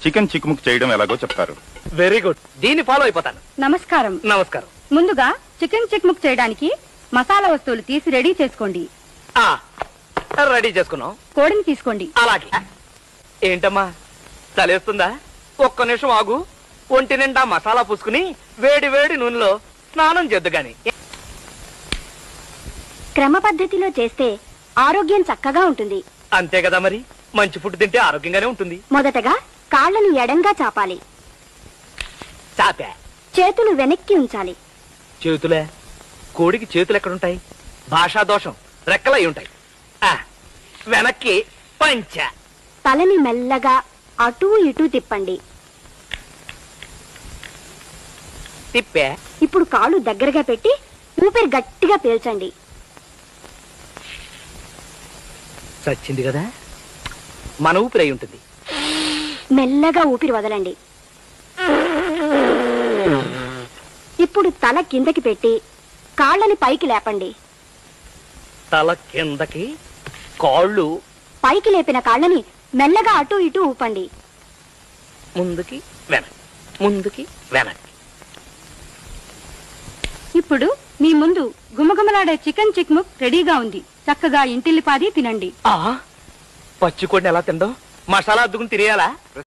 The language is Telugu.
చికెన్ చిక్ముక్ చేయడం ఎలాగో చెప్తారు. వెరీ గుడ్, దీన్ని ఫాలో అయిపోతాను. నమస్కారం. నమస్కారం. ముందుగా చికెన్ చిక్ముక్ చేయడానికి మసాలా వస్తువులు తీసి రెడీ చేసుకోండి. రెడీ చేసుకున్నాం. కోడిని తీసుకోండి. అలాగే. ఏంటమ్మా చలేస్తుందా? ఒక్క నిమిషం ఆగు. ఒంటి నిండా మసాలా పూసుకుని వేడి వేడి నూనెలో స్నానం చేద్దు గాని. క్రమ పద్ధతిలో చేస్తే ఆరోగ్యం చక్కగా ఉంటుంది. అంతే కదా మరి, మంచి ఫుడ్ తింటే ఆరోగ్యంగానే ఉంటుంది. మొదటగా కాళ్లను ఎడంగా చాపాలి. చాపా. చేతులు వెనక్కి ఉంచాలి. చేతులే? కోడికి చేతులు ఎక్కడుంటాయి? భాషా దోషం, రెక్కలై ఉంటాయి. వెనక్కి పంచ. తలని మెల్లగా అటూ ఇటూ తిప్పండి. తిప్పే. ఇప్పుడు కాళ్ళు దగ్గరగా పెట్టి ఊపిరి గట్టిగా పీల్చండి. చచ్చింది కదా, మన ఊపిరి అయి ఉంటుంది. మెల్లగా ఊపిరి వదలండి. ఇప్పుడు తల కిందకి పెట్టి కాళ్ళని పైకి లేపండి. తల కిందకి, కాళ్ళు పైకి లేపిన కాళ్ళని మెల్లగా అటూ ఇటూ ఊపండి. ముందుకి వెనక్కి, ముందుకి వెనక్కి. ఇప్పుడు మీ ముందు గుమగుమలాడే చికెన్ చిక్ముక్ రెడీగా ఉంది. చక్కగా ఇంటిల్లిపాది తినండి. పచ్చి కోడిని ఎలా తిందాం? మసాలా అద్దుకుని తినేయాలా?